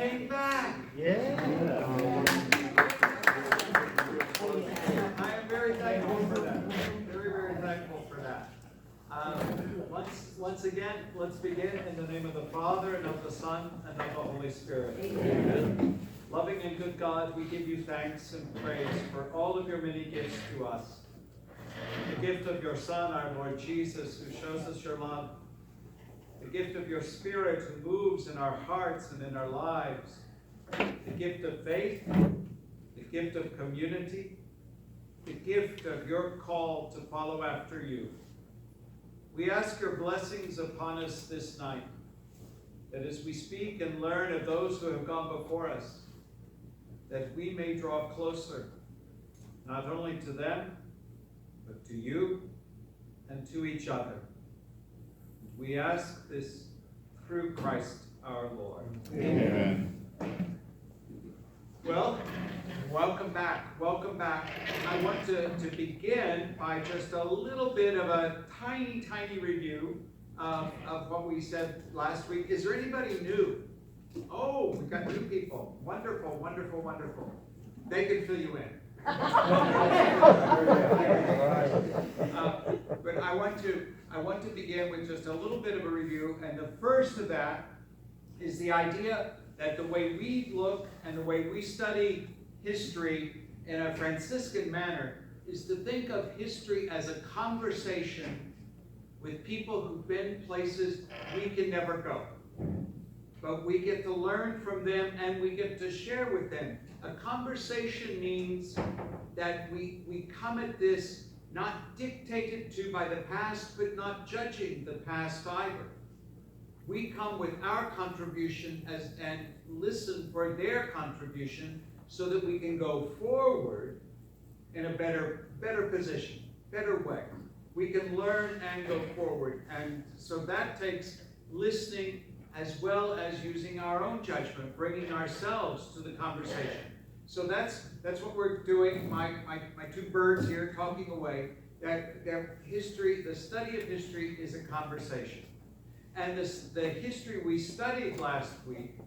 came back. Yeah. I am very thankful for that. Very, very thankful for that. Once again, let's begin in the name of the Father, and of the Son, and of the Holy Spirit. Amen. Loving and good God, we give you thanks and praise for all of your many gifts to us. The gift of your Son, our Lord Jesus, who shows us your love. The gift of your Spirit, who moves in our hearts and in our lives. The gift of faith, the gift of community, the gift of your call to follow after you. We ask your blessings upon us this night, that as we speak and learn of those who have gone before us, that we may draw closer, not only to them, but to you and to each other. We ask this through Christ our Lord. Amen. Well, welcome back. Welcome back. I want to begin by just a little bit of a tiny review of what we said last week. Is there anybody new? Oh, we've got new people. Wonderful, wonderful, wonderful. They can fill you in. But I want to begin with just a little bit of a review, and the first of that is the idea that the way we look and the way we study history in a Franciscan manner is to think of history as a conversation with people who've been places we can never go. But we get to learn from them and we get to share with them. A conversation means that we come at this not dictated to by the past, but not judging the past either. We come with our contribution and listen for their contribution so that we can go forward in a better position, better way. We can learn and go forward. And so that takes listening as well as using our own judgment, bringing ourselves to the conversation. So that's what we're doing. My two birds here talking away. That history, the study of history, is a conversation. And the history we studied last week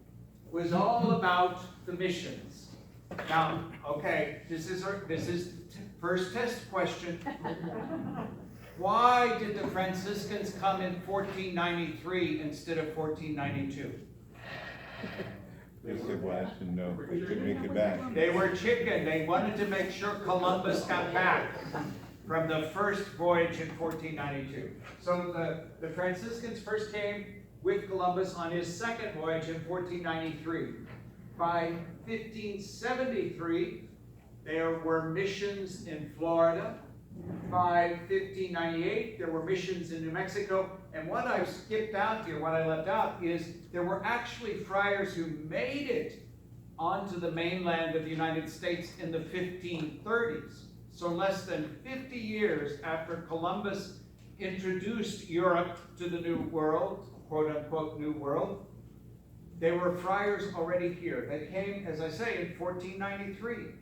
was all about the missions. Now, okay, this is first test question. Why did the Franciscans come in 1493 instead of 1492? They said last and no, they couldn't make it back. They were chicken. They wanted to make sure Columbus got back from the first voyage in 1492. So the Franciscans first came with Columbus on his second voyage in 1493. By 1573, there were missions in Florida. By 1598, there were missions in New Mexico. And what I've skipped out here, what I left out, is there were actually friars who made it onto the mainland of the United States in the 1530s. So less than 50 years after Columbus introduced Europe to the New World, quote unquote New World, there were friars already here. They came, as I say, in 1493.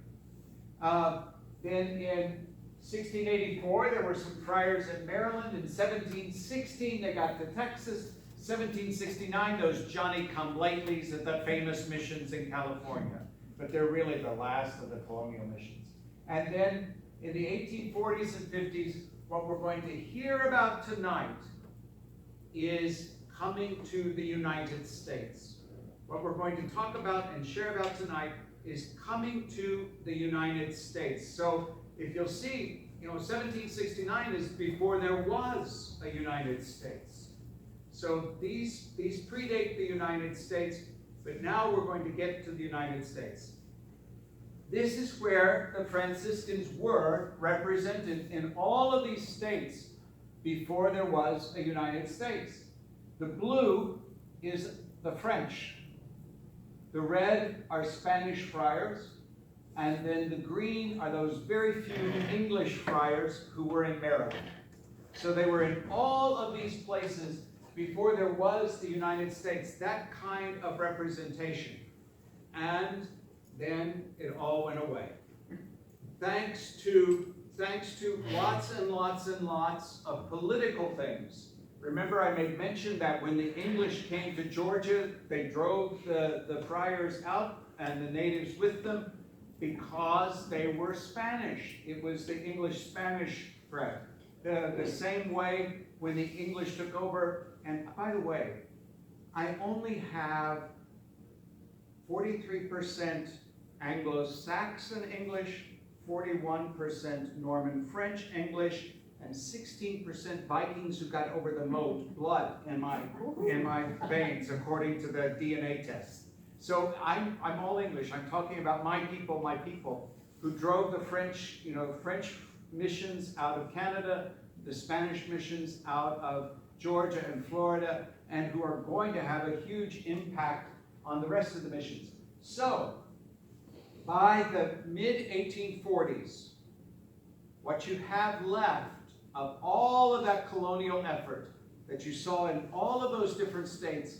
Then in 1684, there were some friars in Maryland. In 1716, they got to Texas. 1769, those Johnny-come-latelys at the famous missions in California. But they're really the last of the colonial missions. And then in the 1840s and 50s, what we're going to hear about tonight is coming to the United States. What we're going to talk about and share about tonight is coming to the United States. So if you'll see, 1769 is before there was a United States. So these predate the United States, but now we're going to get to the United States. This is where the Franciscans were represented in all of these states before there was a United States. The blue is the French. The red are Spanish friars. And then the green are those very few English friars who were in Maryland. So they were in all of these places before there was the United States, that kind of representation. And then it all went away. Thanks to lots and lots and lots of political things, Remember, I made mention that when the English came to Georgia, they drove the friars out and the natives with them because they were Spanish. It was the English-Spanish threat. The same way when the English took over, and by the way, I only have 43% Anglo-Saxon English, 41% Norman French English, and 16% Vikings who got over the moat, blood in my veins, according to the DNA test. So I'm all English. I'm talking about my people who drove the French, French missions out of Canada, the Spanish missions out of Georgia and Florida, and who are going to have a huge impact on the rest of the missions. So, by the mid-1840s, what you have left of all of that colonial effort that you saw in all of those different states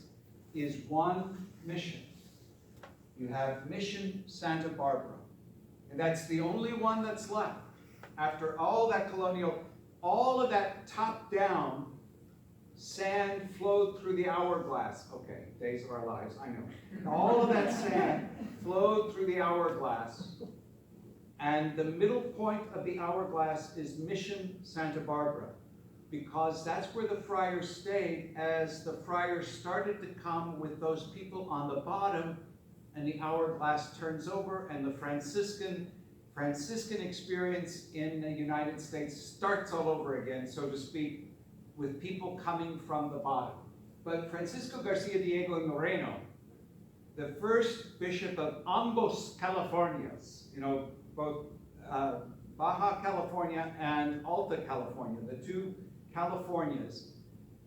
is one mission. You have Mission Santa Barbara. And that's the only one that's left. After all that colonial, all of that top-down sand flowed through the hourglass. Okay, days of our lives, I know. All of that sand flowed through the hourglass. And the middle point of the hourglass is Mission Santa Barbara, because that's where the friars stayed as the friars started to come with those people on the bottom, and the hourglass turns over, and the Franciscan experience in the United States starts all over again, so to speak, with people coming from the bottom. But Francisco Garcia Diego Moreno, the first bishop of ambos Californias, both Baja California and Alta California, the two Californias,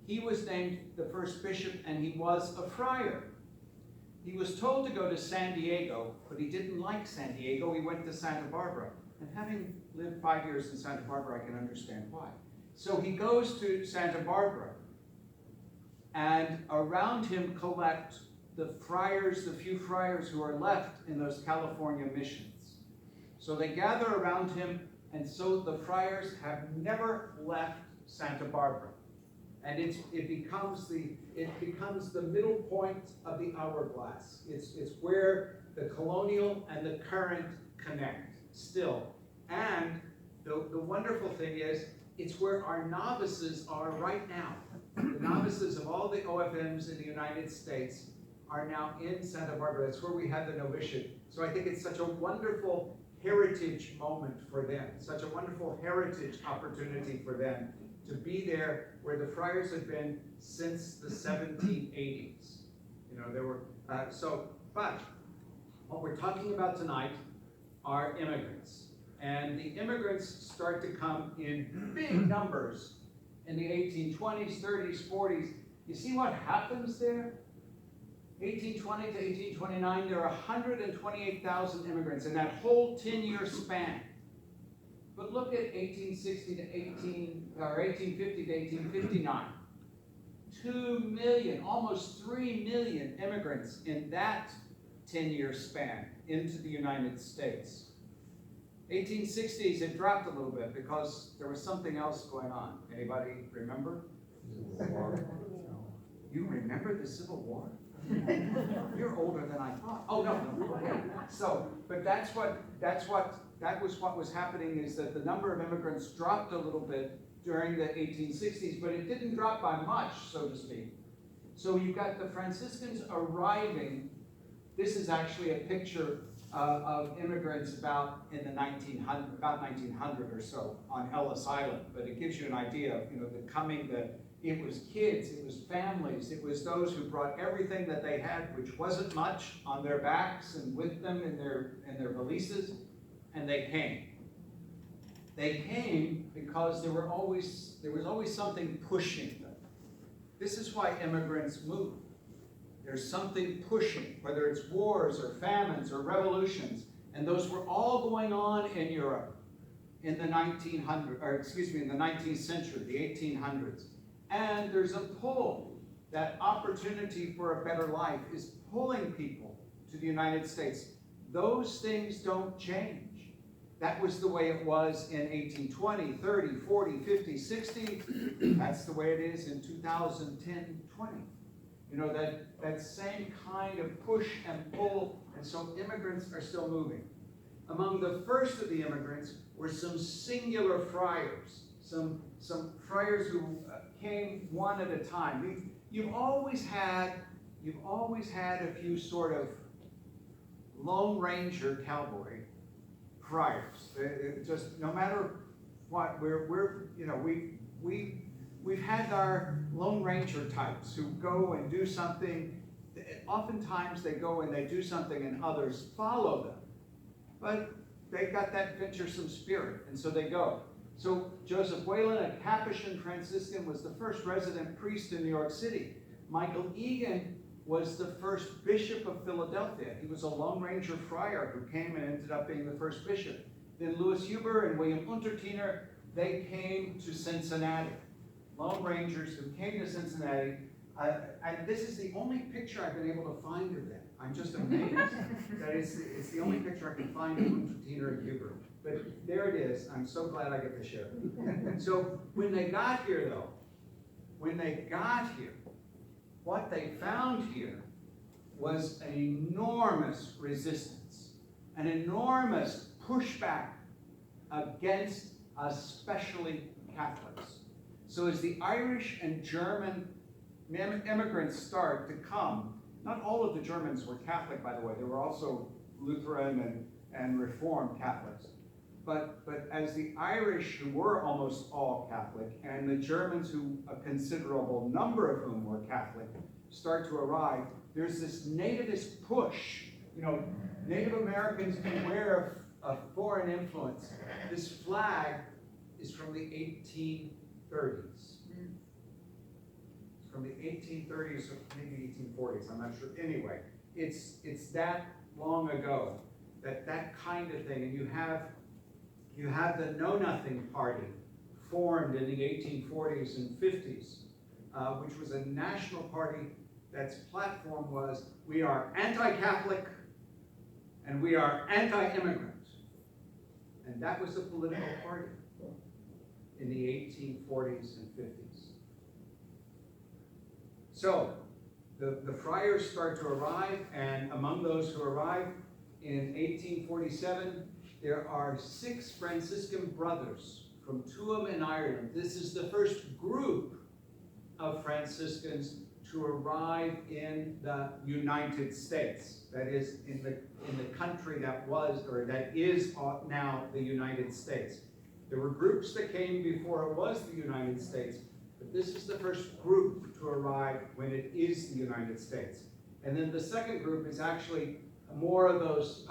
he was named the first bishop, and he was a friar. He was told to go to San Diego, but he didn't like San Diego. He went to Santa Barbara. And having lived 5 years in Santa Barbara, I can understand why. So he goes to Santa Barbara, and around him collect the friars, the few friars who are left in those California missions. So they gather around him, and so the friars have never left Santa Barbara. And it becomes the middle point of the hourglass. It's where the colonial and the current connect still. And the wonderful thing is, it's where our novices are right now. The novices of all the OFMs in the United States are now in Santa Barbara. That's where we have the novitiate. So I think it's such a wonderful heritage moment for them, such a wonderful heritage opportunity for them to be there where the friars have been since the 1780s. There were, but what we're talking about tonight are immigrants. And the immigrants start to come in big numbers in the 1820s, 30s, 40s. You see what happens there? 1820 to 1829, there are 128,000 immigrants in that whole 10-year span. But look at 1850 to 1859. 2 million, almost 3 million immigrants in that 10-year span into the United States. 1860s, it dropped a little bit because there was something else going on. Anybody remember? You remember the Civil War? You're older than I thought. Oh, no. Okay. So, but that was what was happening, is that the number of immigrants dropped a little bit during the 1860s, but it didn't drop by much, so to speak. So you've got the Franciscans arriving. This is actually a picture of immigrants about 1900 or so on Ellis Island, but it gives you an idea of it was kids, it was families, it was those who brought everything that they had, which wasn't much, on their backs and with them in their valises, and they came. They came because there was always something pushing them. This is why immigrants move. There's something pushing, whether it's wars or famines or revolutions, and those were all going on in Europe in the 19th century, the 1800s. And there's a pull. That opportunity for a better life is pulling people to the United States. Those things don't change. That was the way it was in 1820, 30, 40, 50, 60. That's the way it is in 2010, 20. You know, that same kind of push and pull, and so immigrants are still moving. Among the first of the immigrants were some singular friars, some friars who came one at a time. You've always had a few sort of Lone Ranger cowboy friars. Just no matter what, we've had our Lone Ranger types who go and do something. Oftentimes they go and they do something and others follow them. But they got that venturesome spirit, and so they go. So Joseph Whalen, a Capuchin Franciscan, was the first resident priest in New York City. Michael Egan was the first bishop of Philadelphia. He was a Lone Ranger friar who came and ended up being the first bishop. Then Louis Huber and William Untertiner, they came to Cincinnati. Lone Rangers who came to Cincinnati. And this is the only picture I've been able to find of them. I'm just amazed that it's the only picture I can find of Untertiner and Huber. But there it is. I'm so glad I get to share it. So when they got here, though, what they found here was an enormous resistance, an enormous pushback against especially Catholics. So as the Irish and German immigrants start to come, not all of the Germans were Catholic, by the way. There were also Lutheran and Reformed Catholics. But as the Irish, who were almost all Catholic, and the Germans, who a considerable number of whom were Catholic, start to arrive, there's this nativist push. You know, Native Americans beware of foreign influence. This flag is from the 1830s. It's from the 1830s or maybe 1840s, I'm not sure. Anyway, it's that long ago, that kind of thing. And you have the Know Nothing Party formed in the 1840s and 50s, which was a national party that's platform was, we are anti-Catholic and we are anti-immigrant. And that was the political party in the 1840s and 50s. So the friars start to arrive, and among those who arrive in 1847, there are 6 Franciscan brothers from Tuam in Ireland. This is the first group of Franciscans to arrive in the United States. That is, in the country that was, or that is now the United States. There were groups that came before it was the United States, but this is the first group to arrive when it is the United States. And then the second group is actually more of those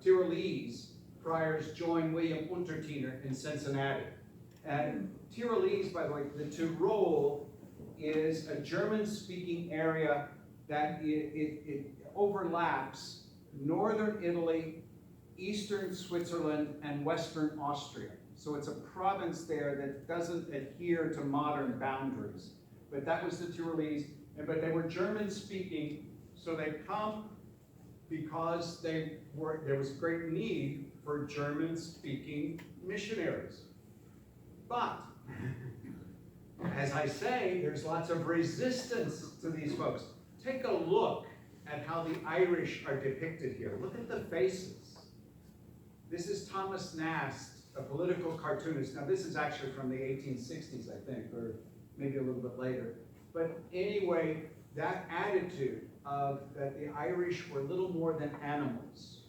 Tyrolese friars join William Untertiner in Cincinnati. And Tyrolese, by the way, the Tyrol is a German-speaking area that it overlaps northern Italy, eastern Switzerland, and western Austria. So it's a province there that doesn't adhere to modern boundaries. But that was the Tyrolese, but they were German-speaking, so they come because there was great need for German-speaking missionaries. But, as I say, there's lots of resistance to these folks. Take a look at how the Irish are depicted here. Look at the faces. This is Thomas Nast, a political cartoonist. Now, this is actually from the 1860s, I think, or maybe a little bit later. But anyway, that attitude of that the Irish were little more than animals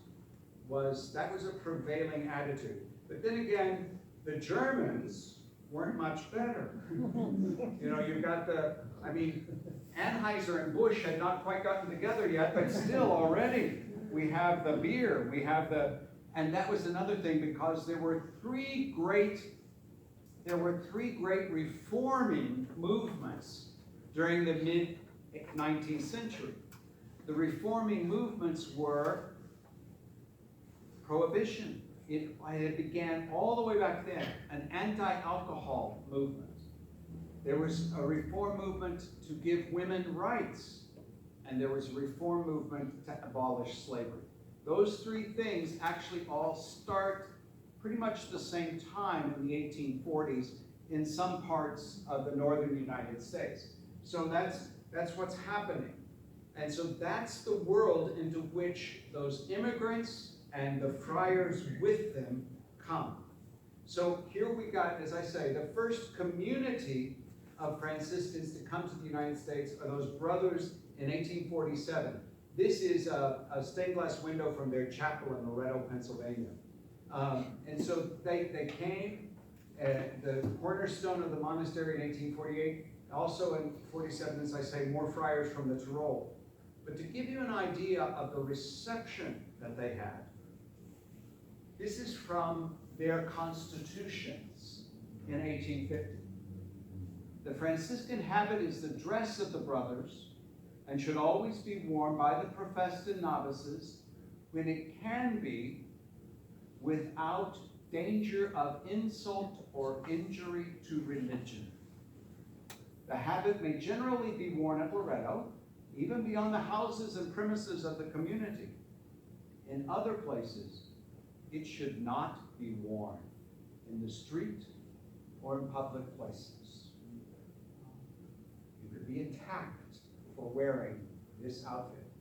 was a prevailing attitude. But then again, the Germans weren't much better. You know, you've got Anheuser and Busch had not quite gotten together yet, but still already we have the beer, and that was another thing, because there were three great reforming movements during the mid-19th century. The reforming movements were prohibition. It began all the way back then, an anti-alcohol movement. There was a reform movement to give women rights, and there was a reform movement to abolish slavery. Those three things actually all start pretty much the same time in the 1840s in some parts of the northern United States. So that's what's happening. And so that's the world into which those immigrants and the friars with them come. So here we got, as I say, the first community of Franciscans to come to the United States are those brothers in 1847. This is a stained glass window from their chapel in Loretto, Pennsylvania. And so they came, the cornerstone of the monastery in 1848, also in 47, as I say, more friars from the Tyrol. But to give you an idea of the reception that they had, this is from their constitutions in 1850. The Franciscan habit is the dress of the brothers and should always be worn by the professed and novices when it can be without danger of insult or injury to religion. The habit may generally be worn at Loretto, even beyond the houses and premises of the community. In other places, it should not be worn in the street or in public places. You could be attacked for wearing this outfit.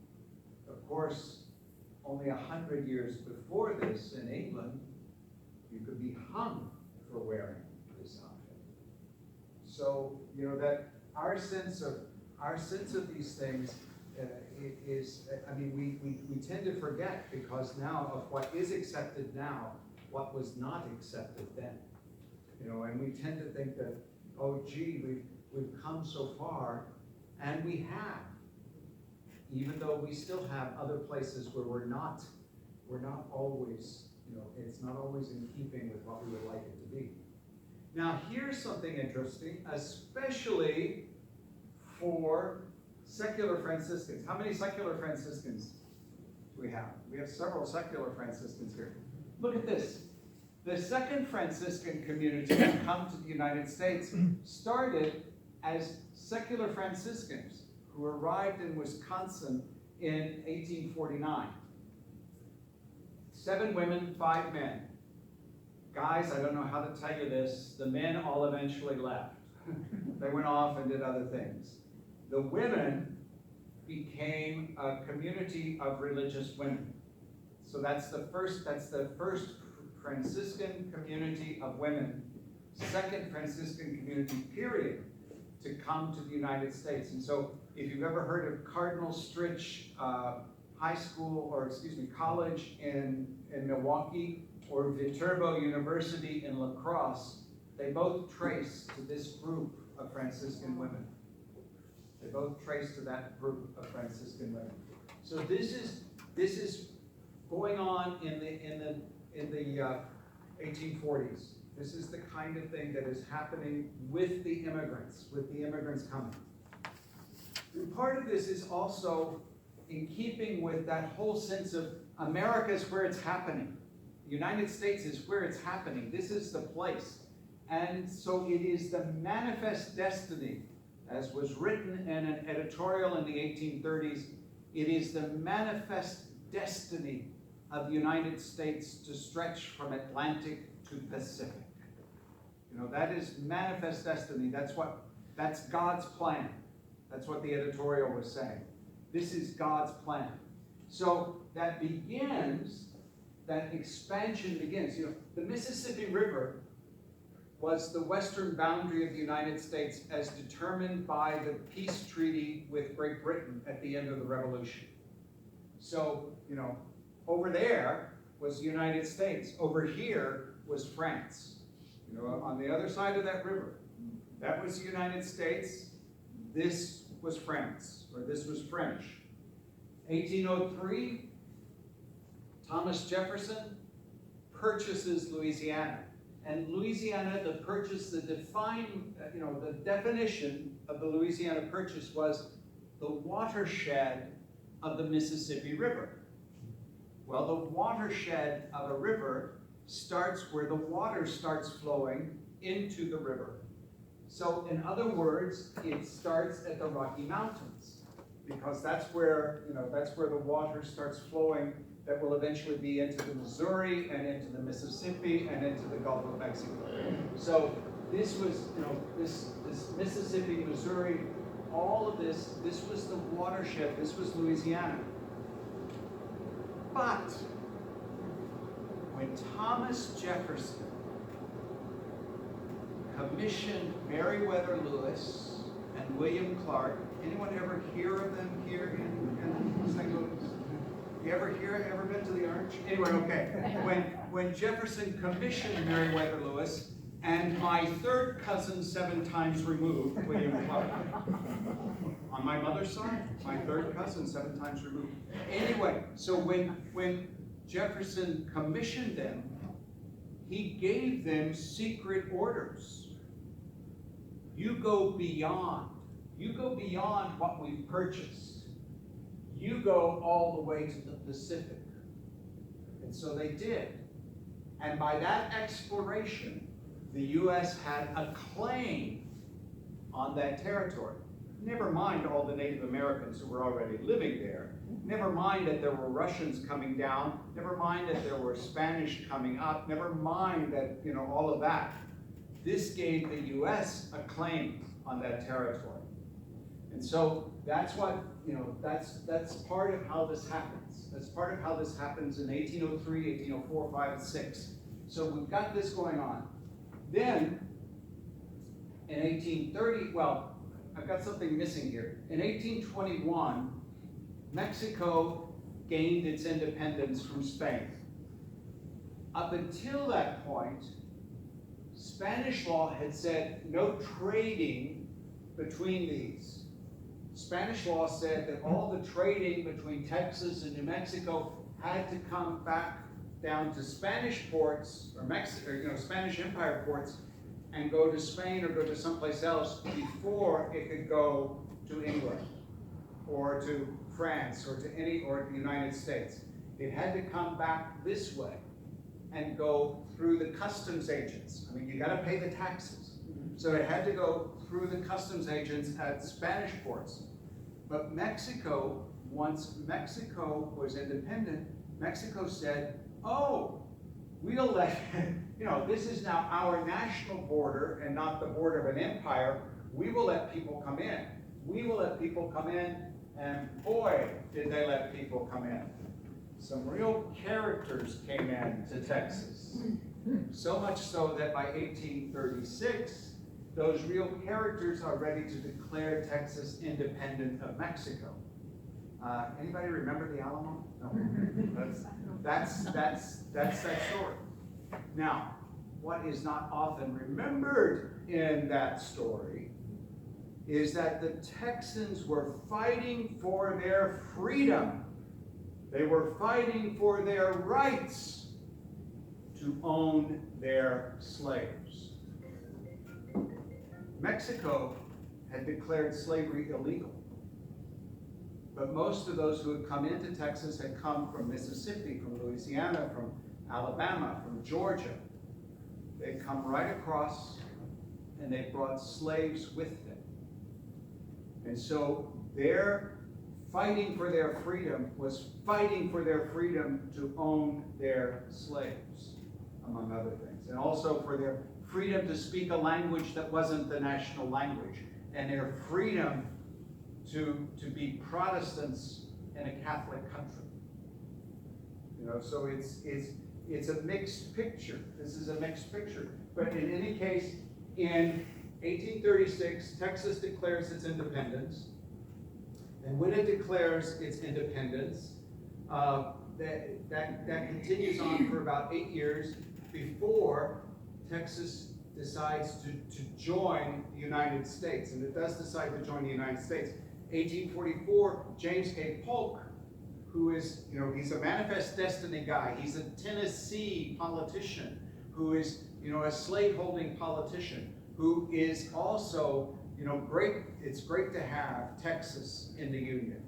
Of course, only 100 years before this in England, you could be hung for wearing this outfit. So, you know, that our sense of these things is, I mean, we tend to forget because now of what is accepted now, what was not accepted then. You know, and we tend to think that, oh gee, we've come so far, and we have. Even though we still have other places where we're not always, you know, it's not always in keeping with what we would like it to be. Now here's something interesting, especially for secular Franciscans. How many secular Franciscans do we have? We have several secular Franciscans here. Look at this. The second Franciscan community to come to the United States started as secular Franciscans who arrived in Wisconsin in 1849. 7 women, 5 men. Guys, I don't know how to tell you this, the men all eventually left. They went off and did other things. The women became a community of religious women. So that's the first Franciscan community of women, second Franciscan community, period, to come to the United States. And so if you've ever heard of Cardinal Stritch college in Milwaukee, or Viterbo University in La Crosse, they both trace to this group of Franciscan women. They both trace to that group of Franciscan women. So this is going on in the 1840s. This is the kind of thing that is happening with the immigrants coming. And part of this is also in keeping with that whole sense of America is where it's happening. The United States is where it's happening. This is the place. And so it is the manifest destiny, as was written in an editorial in the 1830s, it is the manifest destiny of the United States to stretch from Atlantic to Pacific. You know, that is manifest destiny. That's God's plan. That's what the editorial was saying. This is God's plan. So that expansion begins. You know, the Mississippi River was the western boundary of the United States as determined by the peace treaty with Great Britain at the end of the Revolution. So, you know, over there was the United States. Over here was France. You know, on the other side of that river, that was the United States. This was France, or this was French. 1803, Thomas Jefferson purchases Louisiana. And Louisiana, the definition of the Louisiana Purchase was the watershed of the Mississippi River. Well, the watershed of a river starts where the water starts flowing into the river. So in other words, it starts at the Rocky Mountains, because that's where the water starts flowing that will eventually be into the Missouri and into the Mississippi and into the Gulf of Mexico. So this was, this Mississippi, Missouri, all of this was the watershed, this was Louisiana. But when Thomas Jefferson commissioned Meriwether Lewis and William Clark, anyone ever hear of them here in St. Louis? You ever been to the Arch? Anyway, okay. When Jefferson commissioned Meriwether Lewis and my third cousin 7 times removed, William Clark, on my mother's side, my third cousin 7 times removed. Anyway, so when Jefferson commissioned them, he gave them secret orders. You go beyond what we've purchased. You go all the way to the Pacific. And so they did. And by that exploration, the U.S. had a claim on that territory. Never mind all the Native Americans who were already living there. Never mind that there were Russians coming down. Never mind that there were Spanish coming up. Never mind that, all of that. This gave the U.S. a claim on that territory. And so that's what, that's part of how this happens. That's part of how this happens in 1803, 1804, 5, and 6. So we've got this going on. Then, in 1830, well, I've got something missing here. In 1821, Mexico gained its independence from Spain. Up until that point, Spanish law had said no trading between these. Spanish law said that all the trading between Texas and New Mexico had to come back down to Spanish ports or Spanish Empire ports and go to Spain or go to someplace else before it could go to England or to France or to the United States. It had to come back this way and go through the customs agents. I mean, you got to pay the taxes. So it had to go through the customs agents at Spanish ports. But Mexico, once Mexico was independent, Mexico said, oh, we'll let, this is now our national border and not the border of an empire. We will let people come in. We will let people come in, and boy, did they let people come in. Some real characters came in to Texas. So much so that by 1836, those real characters are ready to declare Texas independent of Mexico. Anybody remember the Alamo? No. That's that story. Now, what is not often remembered in that story is that the Texans were fighting for their freedom. They were fighting for their rights to own their slaves. Mexico had declared slavery illegal. But most of those who had come into Texas had come from Mississippi, from Louisiana, from Alabama, from Georgia. They'd come right across and they brought slaves with them. And so their fighting for their freedom was fighting for their freedom to own their slaves, among other things. And also for their freedom to speak a language that wasn't the national language, and their freedom to be Protestants in a Catholic country. So it's a mixed picture. This is a mixed picture. But in any case, in 1836, Texas declares its independence. And when it declares its independence, that continues on for about 8 years before Texas decides to join the United States. And it does decide to join the United States. 1844, James K. Polk, who is, he's a Manifest Destiny guy. He's a Tennessee politician who is, a slaveholding politician who is also, great. It's great to have Texas in the Union.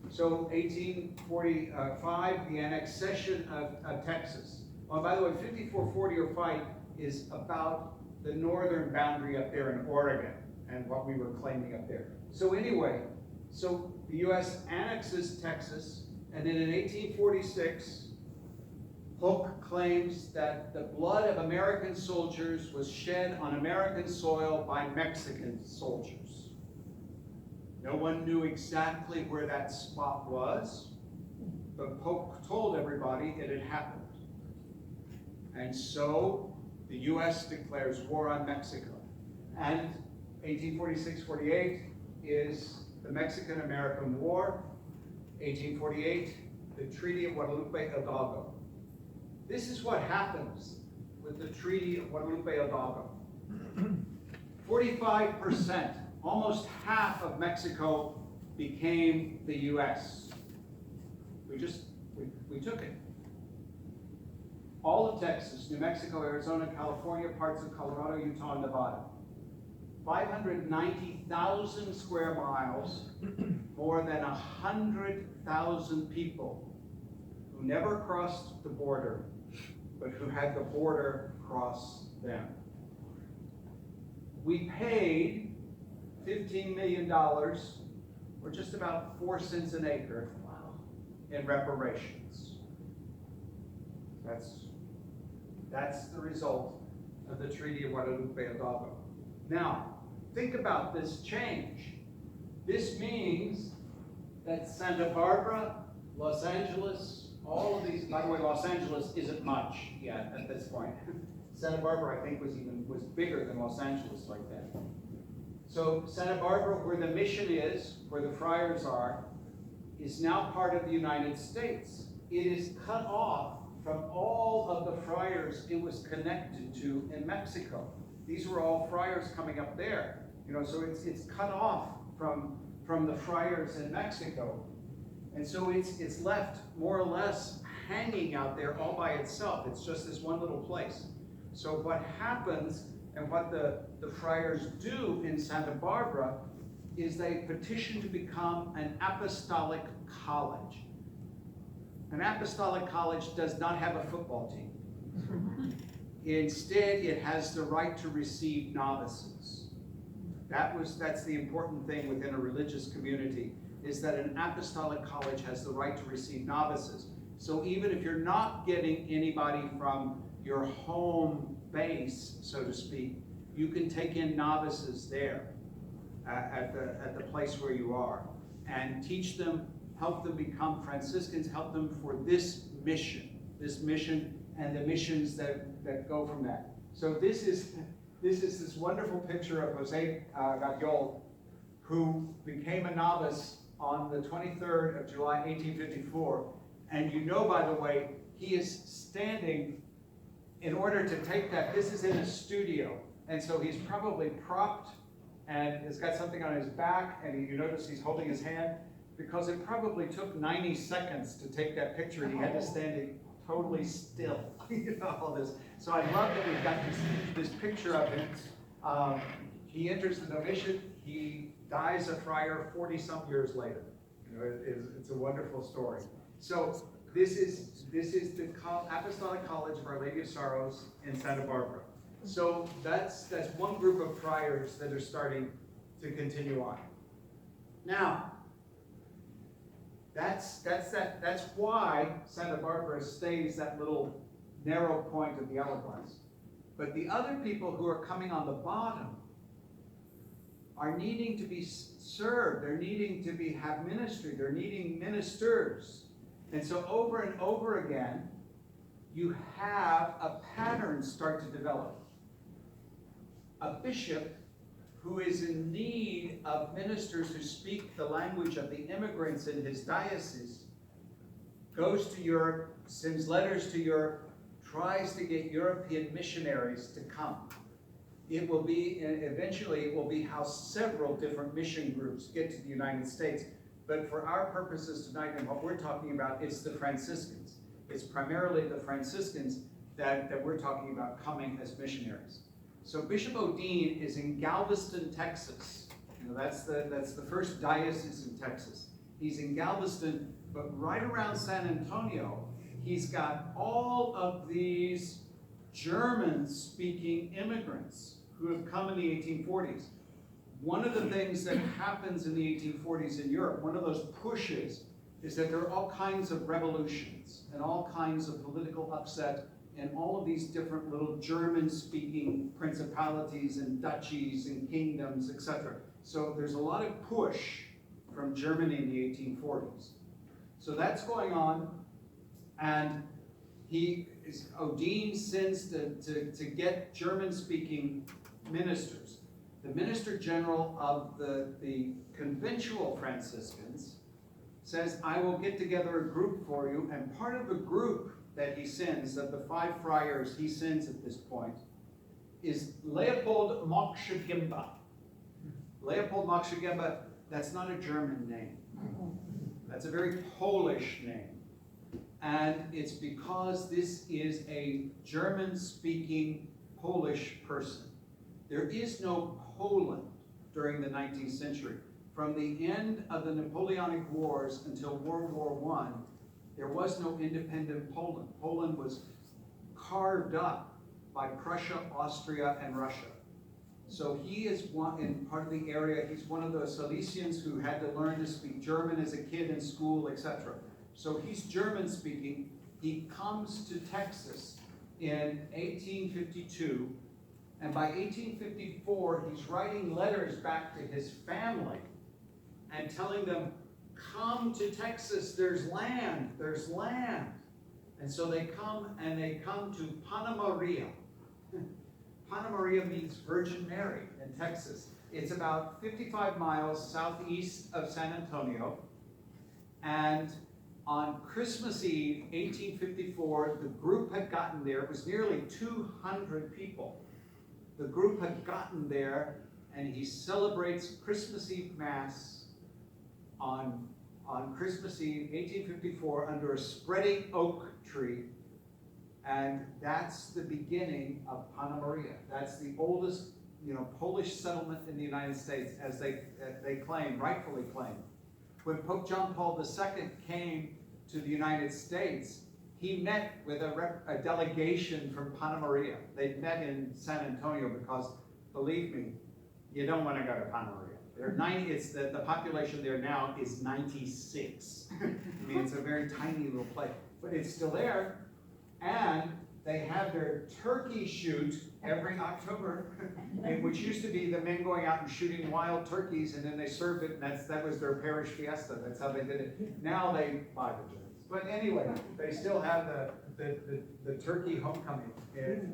So 1845, the annexation of Texas. Oh, by the way, 544005 is about the northern boundary up there in Oregon and what we were claiming up there. So anyway, so the U.S. annexes Texas And then in 1846, Polk claims that the blood of American soldiers was shed on American soil by Mexican soldiers. No one knew exactly where that spot was, but Polk told everybody it had happened. And so the US declares war on Mexico. And 1846-48 is the Mexican-American War. 1848, the Treaty of Guadalupe Hidalgo. This is what happens with the Treaty of Guadalupe Hidalgo. 45%, almost half of Mexico became the US. We took it. All of Texas, New Mexico, Arizona, California, parts of Colorado, Utah, and Nevada. 590,000 square miles, more than 100,000 people who never crossed the border, but who had the border cross them. We paid $15 million, or just about 4 cents an acre, in reparations. That's the result of the Treaty of Guadalupe Hidalgo. Now, think about this change. This means that Santa Barbara, Los Angeles, all of these, by the way, Los Angeles isn't much yet at this point. Santa Barbara, I think, was bigger than Los Angeles like that. So Santa Barbara, where the mission is, where the friars are, is now part of the United States. It is cut off from all of the friars it was connected to in Mexico. These were all friars coming up there. So it's cut off from the friars in Mexico. And so it's left more or less hanging out there all by itself. It's just this one little place. So what happens, and what the friars do in Santa Barbara, is they petition to become an apostolic college. An apostolic college does not have a football team. Instead, it has the right to receive novices. That's the important thing within a religious community, is that an apostolic college has the right to receive novices. So even if you're not getting anybody from your home base, so to speak, you can take in novices there at the place where you are and teach them, help them become Franciscans, help them for this mission and the missions that go from that. So this is this wonderful picture of Jose Gayol, who became a novice on the 23rd of July, 1854. And by the way, he is standing in order to take that. This is in a studio. And so he's probably propped and has got something on his back, and you notice he's holding his hand, because it probably took 90 seconds to take that picture, and he had to stand totally still. All this. So I love that we've got this picture of him. He enters the novitiate, he dies a friar 40-some years later. It's a wonderful story. So this is the Apostolic College of Our Lady of Sorrows in Santa Barbara. So that's one group of friars that are starting to continue on. Now, that's why Santa Barbara stays that little narrow point of the hourglass. But the other people who are coming on the bottom are needing to be served. They're needing to have ministry. They're needing ministers. And so over and over again, you have a pattern start to develop. A bishop who is in need of ministers who speak the language of the immigrants in his diocese goes to Europe, sends letters to Europe, tries to get European missionaries to come. It will be, eventually it will be how several different mission groups get to the United States. But for our purposes tonight and what we're talking about, it's the Franciscans. It's primarily the Franciscans that we're talking about coming as missionaries. So Bishop Odin is in Galveston, Texas. That's the first diocese in Texas. He's in Galveston, but right around San Antonio, he's got all of these German-speaking immigrants who have come in the 1840s. One of the things that happens in the 1840s in Europe, one of those pushes is that there are all kinds of revolutions and all kinds of political upset in all of these different little German-speaking principalities and duchies and kingdoms, etc. So there's a lot of push from Germany in the 1840s. So that's going on, and Odin sends to get German-speaking ministers. The Minister General of the conventual Franciscans says, I will get together a group for you, and part of the group that he sends, of the 5 friars he sends at this point, is Leopold Moksha-Gimba. Leopold Moksha-Gimba, that's not a German name. That's a very Polish name. And it's because this is a German-speaking Polish person. There is no Poland during the 19th century. From the end of the Napoleonic Wars until World War I, there was no independent Poland. Poland was carved up by Prussia, Austria, and Russia. So he is in part of the area, he's one of the Silesians who had to learn to speak German as a kid in school, etc. So he's German speaking. He comes to Texas in 1852, and by 1854, he's writing letters back to his family and telling them, come to Texas, there's land, there's land. And so they come to Pana Maria. Pana Maria means Virgin Mary in Texas. It's about 55 miles southeast of San Antonio. And on Christmas Eve, 1854, the group had gotten there. It was nearly 200 people. The group had gotten there, and he celebrates Christmas Eve Mass on Christmas Eve, 1854, under a spreading oak tree. And that's the beginning of Pana Maria. That's the oldest, Polish settlement in the United States, as they claim, rightfully claim. When Pope John Paul II came to the United States, he met with a delegation from Pana Maria. They met in San Antonio because, believe me, you don't want to go to Pana Maria. The population there now is 96. I mean, it's a very tiny little place, but it's still there. And they have their turkey shoot every October, which used to be the men going out and shooting wild turkeys, and then they served it, and that was their parish fiesta. That's how they did it. Now they buy the turkeys. But anyway, they still have the turkey homecoming.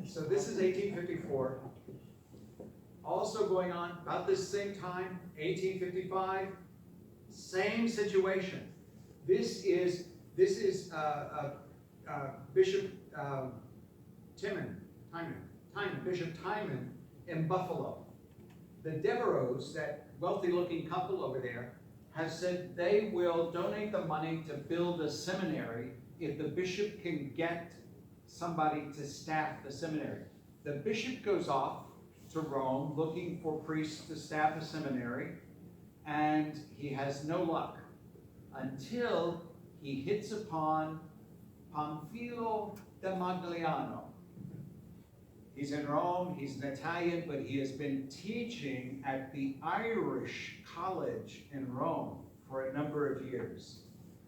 So this is 1854. Also going on about this same time, 1855, same situation. This is Bishop Bishop Timon in Buffalo. The Devereaux, that wealthy-looking couple over there, have said they will donate the money to build a seminary if the bishop can get somebody to staff the seminary. The bishop goes off to Rome looking for priests to staff a seminary, and he has no luck until he hits upon Pamphilo da Magliano. He's in Rome, he's an Italian, but he has been teaching at the Irish college in Rome for a number of years.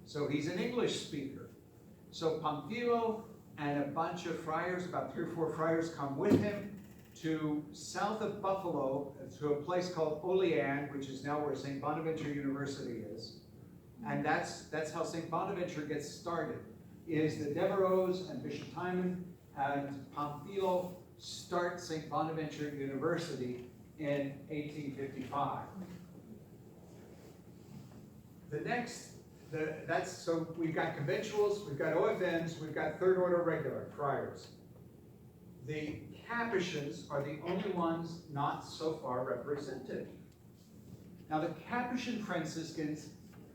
So he's an English speaker. So Pamphilo and a bunch of friars, about 3 or 4 friars, come with him to south of Buffalo, to a place called Olean, which is now where St. Bonaventure University is. And that's how St. Bonaventure gets started, is the Devereaux and Bishop Timon and Pamphilo start St. Bonaventure University in 1855. So we've got conventuals, we've got OFNs, we've got third order regular friars. The Capuchins are the only ones not so far represented. Now the Capuchin Franciscans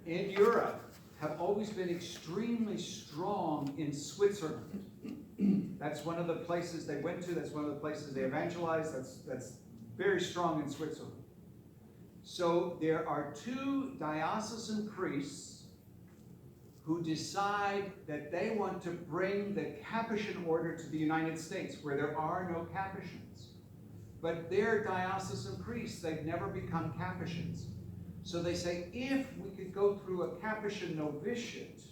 in Europe have always been extremely strong in Switzerland. That's one of the places they went to, that's one of the places they evangelized, that's very strong in Switzerland. So there are 2 diocesan priests who decide that they want to bring the Capuchin order to the United States, where there are no Capuchins. But they're diocesan priests, they've never become Capuchins. So they say, if we could go through a Capuchin novitiate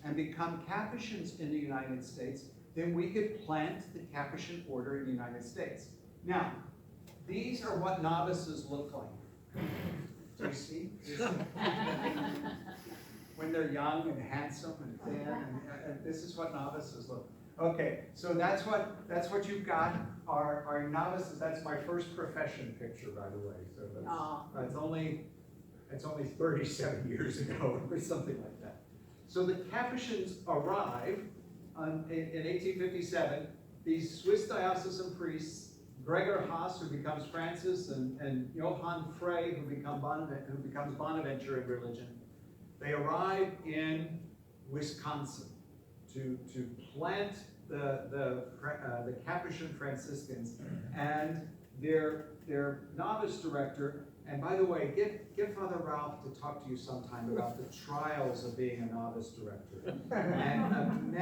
and become Capuchins in the United States, then we could plant the Capuchin order in the United States. Now, these are what novices look like. Do you see? When they're young and handsome and thin, and this is what novices look. Okay, so that's what you've got. Our novices. That's my first profession picture, by the way. So that's only 37 years ago or something like that. So the Capuchins arrive in 1857. These Swiss diocesan priests, Gregor Haas, who becomes Francis, and Johann Frey, who becomes Bonaventure in religion, they arrive in Wisconsin to plant the Capuchin Franciscans, and their novice director. And by the way, get Father Ralph to talk to you sometime about the trials of being a novice director. And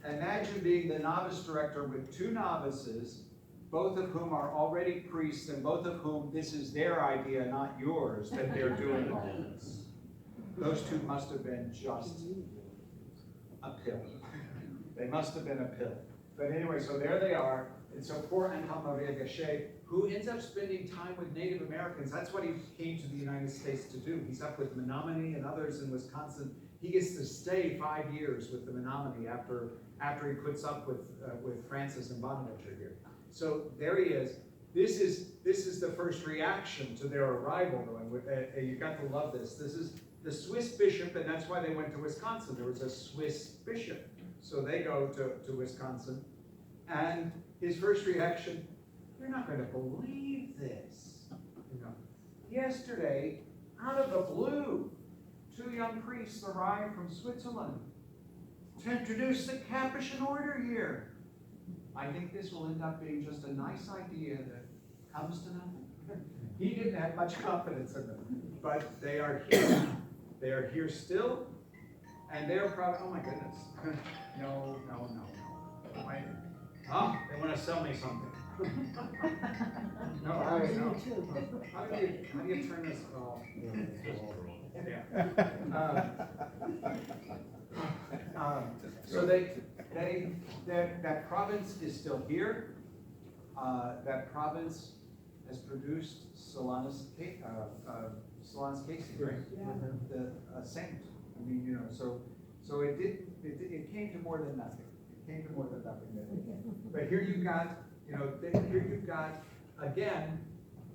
imagine being the novice director with two novices, both of whom are already priests, and both of whom this is their idea, not yours, that they're doing all this. Those two must have been just a pill. They must have been a pill. But anyway, so there they are. And so poor Anton Maria Gachet, who ends up spending time with Native Americans. That's what he came to the United States to do. He's up with Menominee and others in Wisconsin. He gets to stay 5 years with the Menominee after he puts up with Francis and Bonaventure here. So there he is. This is the first reaction to their arrival. You got to love this. This is the Swiss bishop, and that's why they went to Wisconsin. There was a Swiss bishop. So they go to Wisconsin, and his first reaction, you're not going to believe this. Yesterday, out of the blue, 2 young priests arrived from Switzerland to introduce the Capuchin order here. I think this will end up being just a nice idea that comes to nothing. He didn't have much confidence in them, but they are here. They are here still, and they're probably, oh my goodness. No. Wait. Oh, they want to sell me something. No, how do you turn this off? So that province is still here. That province has produced Solanus Casey, right? Yeah. The saint. I mean, so it came to more than nothing. It came to more than nothing. But here you've got, again,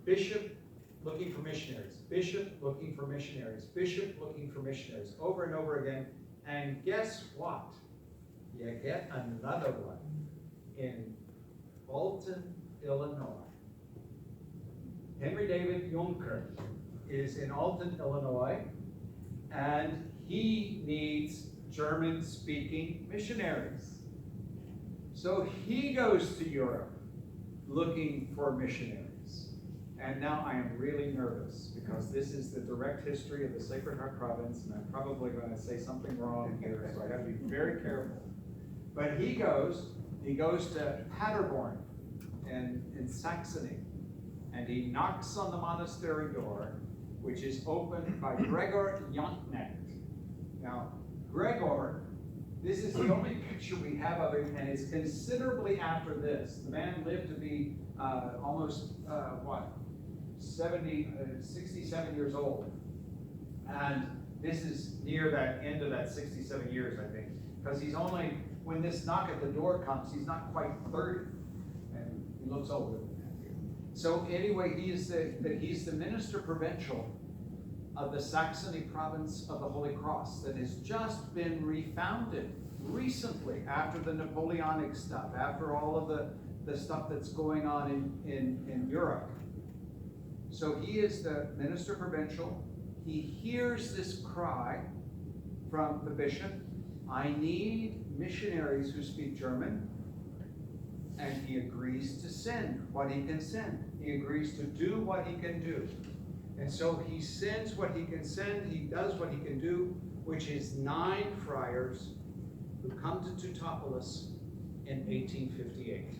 bishop looking for missionaries, bishop looking for missionaries, bishop looking for missionaries, over and over again. And guess what? You get another one in Alton, Illinois. Henry David Juncker is in Alton, Illinois, and he needs German-speaking missionaries. So he goes to Europe looking for missionaries. And now I am really nervous because this is the direct history of the Sacred Heart Province, and I'm probably going to say something wrong here, so I have to be very careful. But he goes to Paderborn in Saxony, and he knocks on the monastery door, which is opened by Gregor Jonknecht. Now, Gregor, this is the only picture we have of him, and it's considerably after this. The man lived to be almost, 67 years old. And this is near that end of that 67 years, I think. Because he's only, when this knock at the door comes, he's not quite 30. And he looks older than that. So anyway, he's the minister provincial of the Saxony province of the Holy Cross that has just been refounded recently after the Napoleonic stuff, after all of the stuff that's going on in Europe. So he is the minister provincial. He hears this cry from the bishop, I need missionaries who speak German, and he agrees to send what he can send. He agrees to do what he can do. And so he sends what he can send, he does what he can do, which is 9 friars who come to Teutopolis in 1858.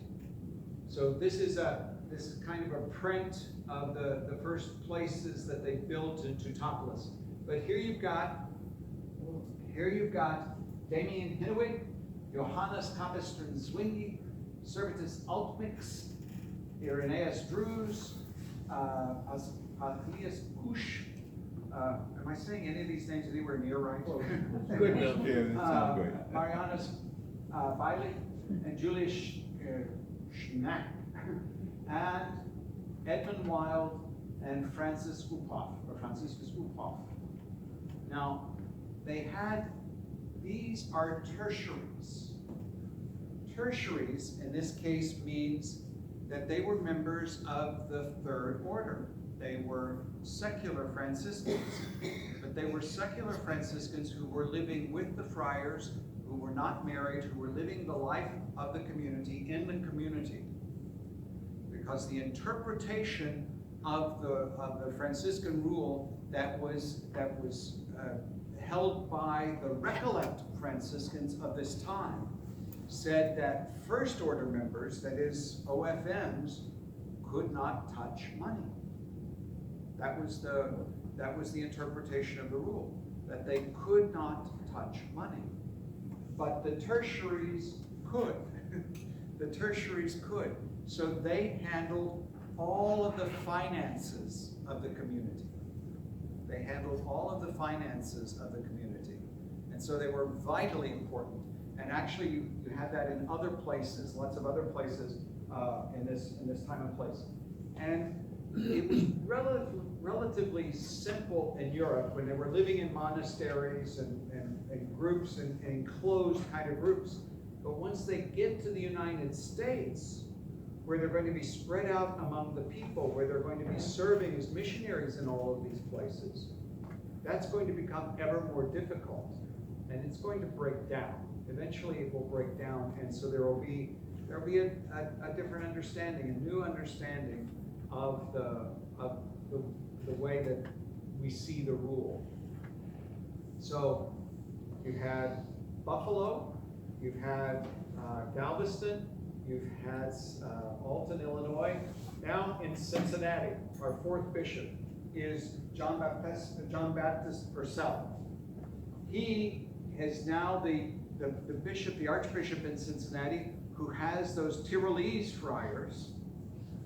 So this is a this is kind of a print of the first places that they built in Teutopolis. But here you've got Damien Hinwig, Johannes Kapistern Zwingli, Servetus Altmix, Irenaeus Druze, Athenius Kush. Am I saying any of these names anywhere near right? Good enough. Yeah, that sounds great. Marianus Bailey and Julius Schnack, and Edmund Wild and Franciscus Uphoff. Now, these are tertiaries. Tertiaries, in this case, means that they were members of the Third Order. They were secular Franciscans, but they were secular Franciscans who were living with the friars, who were not married, who were living the life of the community in the community. Because the interpretation of the Franciscan rule that was held by the Recollect Franciscans of this time said that First Order members, that is OFMs, could not touch money. That was the interpretation of the rule, that they could not touch money. But the tertiaries could. The tertiaries could. So they handled all of the finances of the community. They handled all of the finances of the community. And so they were vitally important. And actually, you have that in other places, lots of other places in this time and place. And it was relatively simple in Europe when they were living in monasteries and groups and enclosed kind of groups. But once they get to the United States, where they're going to be spread out among the people, where they're going to be serving as missionaries in all of these places, that's going to become ever more difficult. And it's going to break down. Eventually it will break down, and so there will be a different understanding, a new understanding of the way that we see the rule. So you had Buffalo, you've had Galveston, you've had Alton, Illinois. Now in Cincinnati, our fourth bishop is John Baptist Purcell. He is now the bishop, the archbishop in Cincinnati, who has those Tyrolese friars.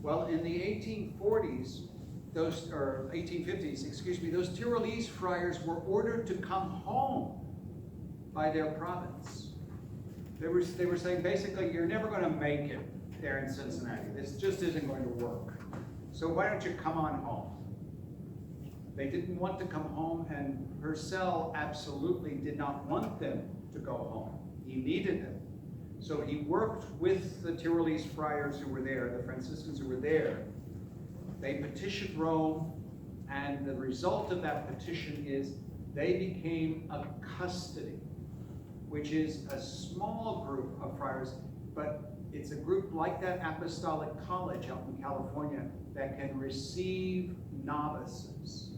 Well, in the 1840s, 1850s, excuse me, those Tyrolese friars were ordered to come home by their province. They were saying, basically, you're never going to make it there in Cincinnati. This just isn't going to work. So why don't you come on home? They didn't want to come home, and Purcell absolutely did not want them to go home. He needed them. So he worked with the Tyrolese friars who were there, the Franciscans who were there. They petitioned Rome, and the result of that petition is they became a custody, which is a small group of friars, but it's a group like that Apostolic College out in California that can receive novices.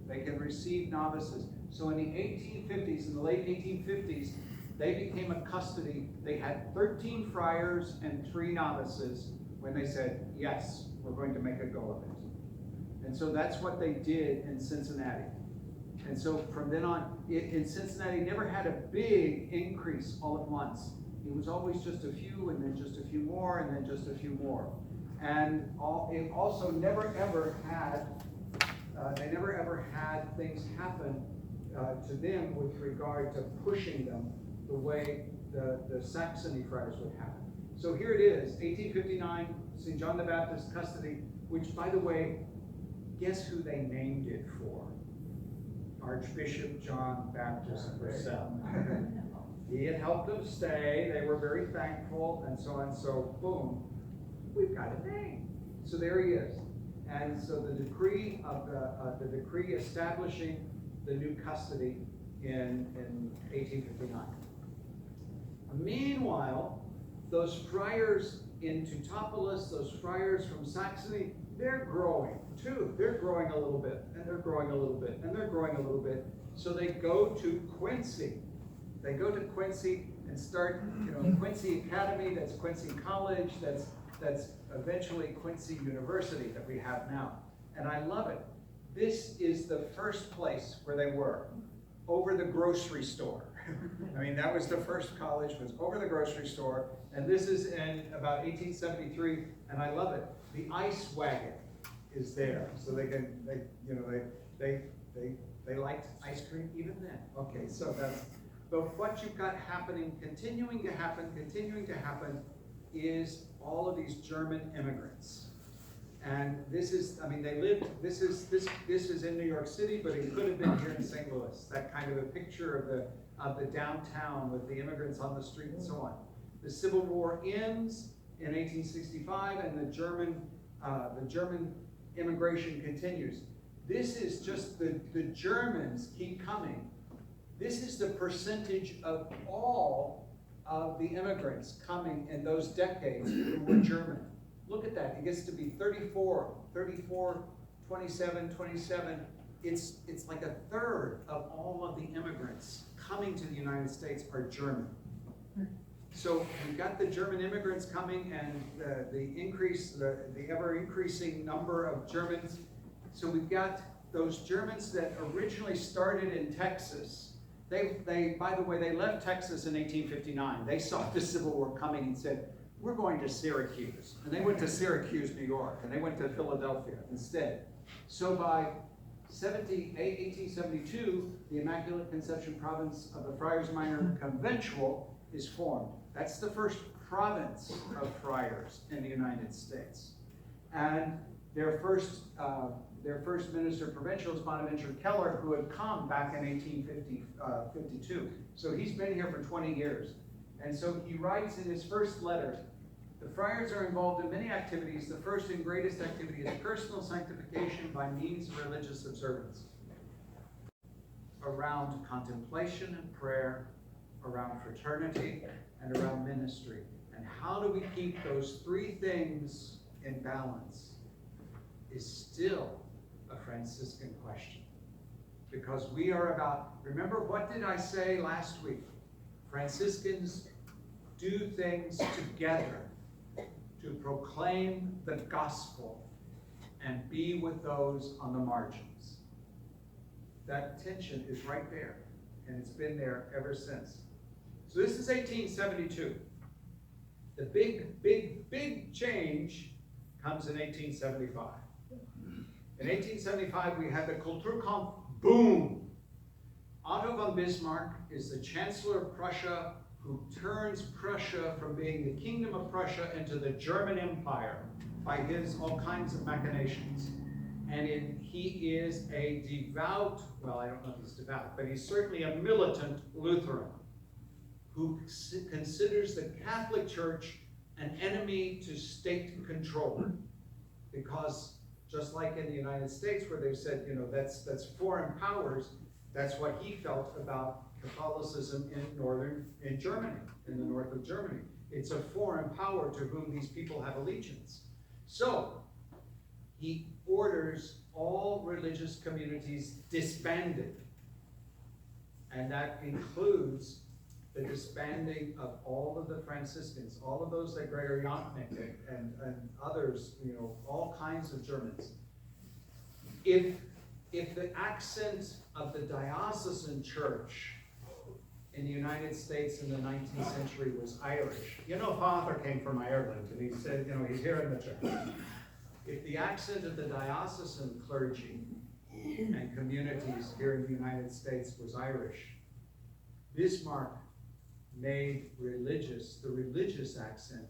They can receive novices. So in the 1850s, in the late 1850s, they became a custody. They had 13 friars and 3 novices when they said, yes, we're going to make a go of it. And so that's what they did in Cincinnati. And so from then on, in Cincinnati never had a big increase all at once. It was always just a few, and then just a few more, and then just a few more. And it also never ever had, they never ever had things happen to them with regard to pushing them the way the Saxony friars would have. So here it is, 1859, St. John the Baptist custody, which, by the way, guess who they named it for? Archbishop John Baptist Purcell. He had helped them stay. They were very thankful, and so on. So, boom, we've got a name. So there he is. And so the decree of the decree establishing the new custody in 1859. Meanwhile, those friars in Teutopolis, those friars from Saxony, they're growing too. They're growing a little bit, and they're growing a little bit, and they're growing a little bit. So they go to Quincy. They go to Quincy and start, Quincy Academy, that's Quincy College, that's that's eventually Quincy University that we have now. And I love it. This is the first place where they were, over the grocery store. I mean, that was the first college, was over the grocery store. And this is in about 1873, and I love it. The ice wagon is there, so they liked ice cream even then. Okay, so that's, but what you've got happening, continuing to happen, is all of these German immigrants. And this is, I mean, they lived, this is in New York City, but it could have been here in St. Louis. That kind of a picture of the downtown with the immigrants on the street and so on. The Civil War ends in 1865, and the German immigration continues. This is just the Germans keep coming. This is the percentage of all of the immigrants coming in those decades who were German. Look at that. It gets to be 34, 27, 27. It's like a third of all of the immigrants coming to the United States are German. So we've got the German immigrants coming, and the ever increasing number of Germans. So we've got those Germans that originally started in Texas. They, by the way, they left Texas in 1859. They saw the Civil War coming and said, we're going to Syracuse. And they went to Syracuse, New York, and they went to Philadelphia instead. So by 1872, the Immaculate Conception Province of the Friars Minor Conventual is formed. That's the first province of friars in the United States. And their first minister provincial is Bonaventure Keller, who had come back in 1852. So he's been here for 20 years. And so he writes in his first letter, the friars are involved in many activities. The first and greatest activity is personal sanctification by means of religious observance, around contemplation and prayer, around fraternity, and around ministry. And how do we keep those three things in balance is still a Franciscan question. Because we are about, remember, what did I say last week? Franciscans do things together to proclaim the gospel and be with those on the margins. That tension is right there, and it's been there ever since. So this is 1872. The big change comes in 1875. In 1875, we had the Kulturkampf boom. Otto von Bismarck is the Chancellor of Prussia, who turns Prussia from being the Kingdom of Prussia into the German Empire by his all kinds of machinations. And he is a devout, well, I don't know if he's devout, but he's certainly a militant Lutheran who considers the Catholic Church an enemy to state control. Because just like in the United States, where they've said, you know, that's foreign powers, that's what he felt about Catholicism in Germany, in the north of Germany. It's a foreign power to whom these people have allegiance. So he orders all religious communities disbanded. And that includes the disbanding of all of the Franciscans, all of those like Gregory Jontnik and others, you know, all kinds of Germans. If the accent of the diocesan church in the United States in the 19th century was Irish. You know, Father came from Ireland, and he said, you know, he's here in the church. If the accent of the diocesan clergy and communities here in the United States was Irish, Bismarck made the religious accent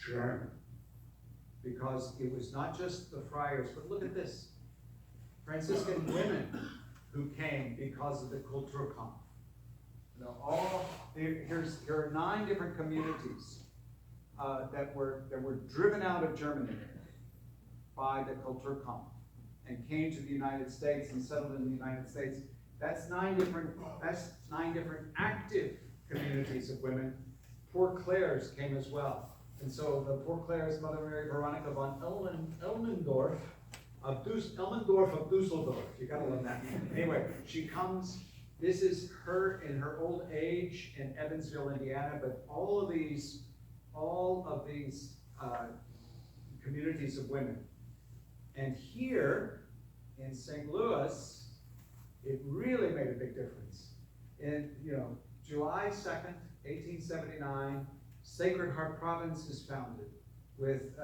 German. Because it was not just the friars, but look at this. Franciscan women who came because of the Kulturkampf. You know, here are 9 different communities that were driven out of Germany by the Kulturkampf and came to the United States and settled in the United States. That's 9 different active communities of women. Poor Clares came as well. And so the Poor Clares, Mother Mary Veronica von Elmendorf of Dusseldorf. You gotta love that. Anyway, she comes. This is her in her old age in Evansville, Indiana. But all of these communities of women. And here in St. Louis, it really made a big difference. In, July 2nd, 1879, Sacred Heart Province is founded with,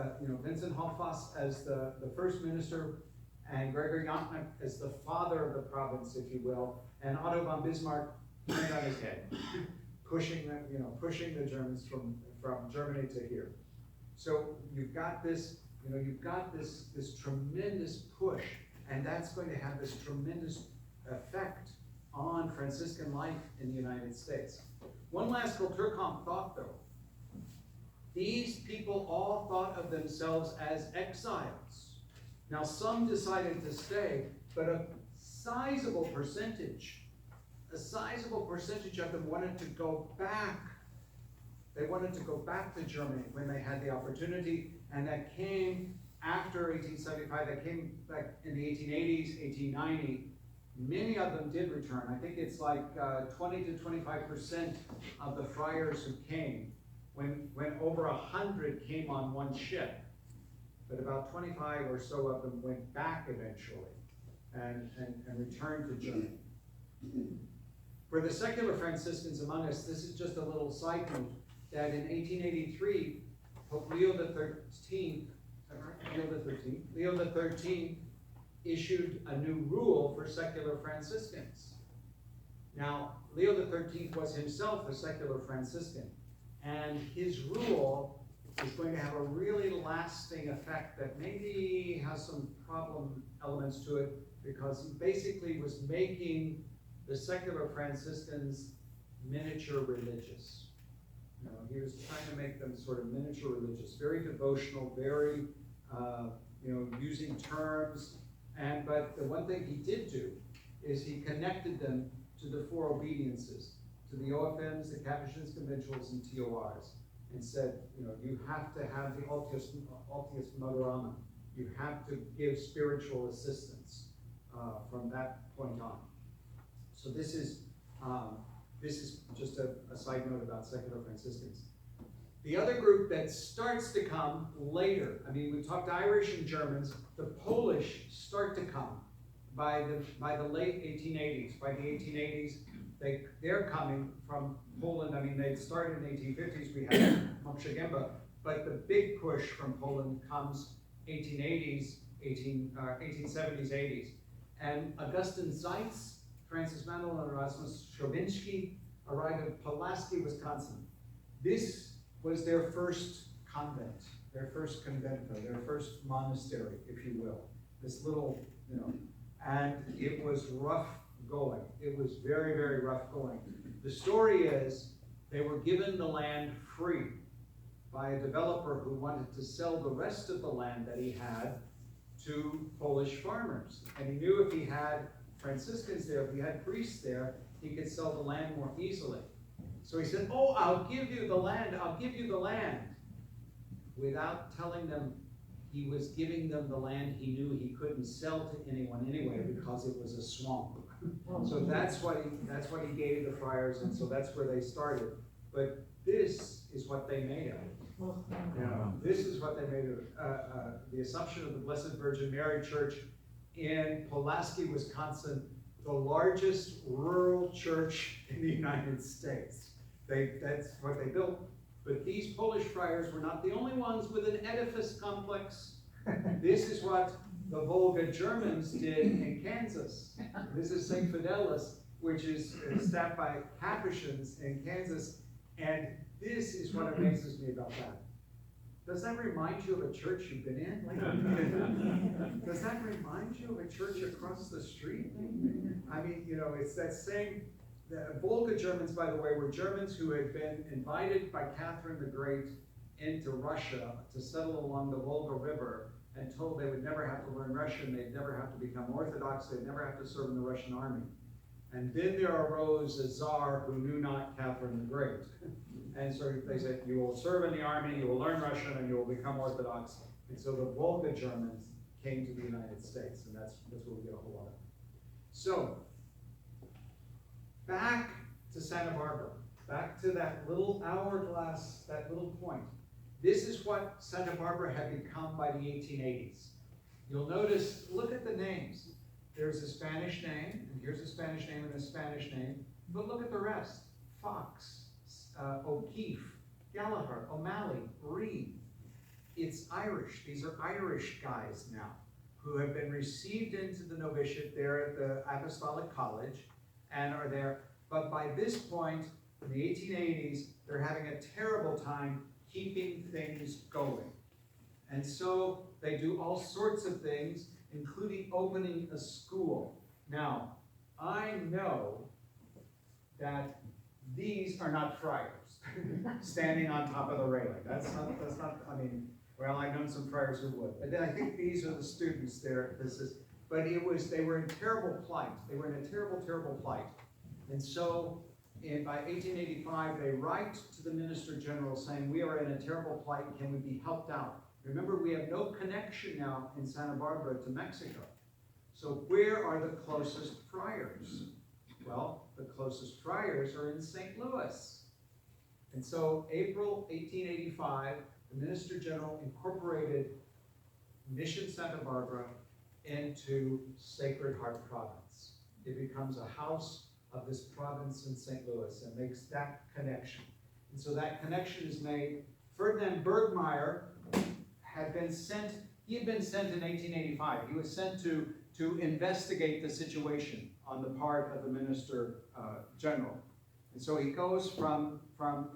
Vincent Hoffass as the first minister, and Gregor Janka as the father of the province, if you will, and Otto von Bismarck hand on his head, pushing the Germans from Germany to here. So you've got this tremendous push, and that's going to have this tremendous effect on Franciscan life in the United States. One last Kulturkampf thought, though. These people all thought of themselves as exiles. Now, some decided to stay, but a sizable percentage of them wanted to go back. They wanted to go back to Germany when they had the opportunity, and that came after 1875, that came back in the 1880s, 1890. Many of them did return. I think it's like 20 to 25% of the friars who came, when over 100 came on one ship, but about 25 or so of them went back eventually and returned to Germany. For the secular Franciscans among us, this is just a little side note, that in 1883, Pope Leo XIII, Leo XIII issued a new rule for secular Franciscans. Now, Leo XIII was himself a secular Franciscan, and his rule is going to have a really lasting effect that maybe has some problem elements to it, because he basically was making the secular Franciscans miniature religious. He was trying to make them sort of miniature religious, very devotional, very, using terms. But the one thing he did do is he connected them to the four obediences, to the OFMs, the Capuchins, Conventuals, and TORs, and said, you have to have the Altius Moderamen. You have to give spiritual assistance from that point on. So this is just a side note about secular Franciscans. The other group that starts to come later, we talked Irish and Germans, the Polish start to come by the late 1880s. By the 1880s, they're coming from Poland. they started in the 1850s, we had Moksha, but the big push from Poland comes 1880s, 1870s, 80s. And Augustin Zeitz, Francis Mandel, and Erasmus Chowinski arrived at Pulaski, Wisconsin. This was their first convent, their first convento, their first monastery, if you will. This little, and it was rough going. It was very, very rough going. The story is they were given the land free by a developer who wanted to sell the rest of the land that he had to Polish farmers. And he knew if he had Franciscans there, if he had priests there, he could sell the land more easily. So he said, "Oh, I'll give you the land, without telling them he was giving them the land he knew he couldn't sell to anyone anyway, because it was a swamp. So that's what he gave the friars, and so that's where they started. But this is what they made of it. This is what they made of it. The Assumption of the Blessed Virgin Mary Church in Pulaski, Wisconsin, the largest rural church in the United States. That's what they built. But these Polish friars were not the only ones with an edifice complex. This is what the Volga Germans did in Kansas. This is St. Fidelis, which is staffed by Capuchins in Kansas. And this is what amazes me about that. Does that remind you of a church you've been in? Does that remind you of a church across the street? It's that same. The Volga Germans, by the way, were Germans who had been invited by Catherine the Great into Russia to settle along the Volga River, and told they would never have to learn Russian, they'd never have to become Orthodox, they'd never have to serve in the Russian army. And then there arose a czar who knew not Catherine the Great. And so they said, you will serve in the army, you will learn Russian, and you will become Orthodox. And so the Volga Germans came to the United States, and that's where we get a whole lot of it. So, back to Santa Barbara, back to that little hourglass, that little point. This is what Santa Barbara had become by the 1880s. You'll notice, look at the names. There's a Spanish name, and here's a Spanish name and a Spanish name, but look at the rest. Fox, O'Keefe, Gallagher, O'Malley, Reed. It's Irish. These are Irish guys now who have been received into the novitiate there at the Apostolic College and are there. But by this point, in the 1880s, they're having a terrible time keeping things going. And so they do all sorts of things, including opening a school. Now, I know that these are not friars standing on top of the railing. That's not, I mean, well, I've known some friars who would. But then I think these are the students there. But they were in terrible plight. They were in a terrible, terrible plight. And so by 1885, they write to the Minister General saying, we are in a terrible plight, can we be helped out? Remember, we have no connection now in Santa Barbara to Mexico. So where are the closest friars? Well, the closest friars are in St. Louis. And so April 1885, the Minister General incorporated Mission Santa Barbara into Sacred Heart Province. It becomes a house of this province in St. Louis and makes that connection. And so that connection is made. Ferdinand Bergmeyer had been sent, he had been sent in 1885. He was sent to investigate the situation on the part of the Minister General. And so he goes from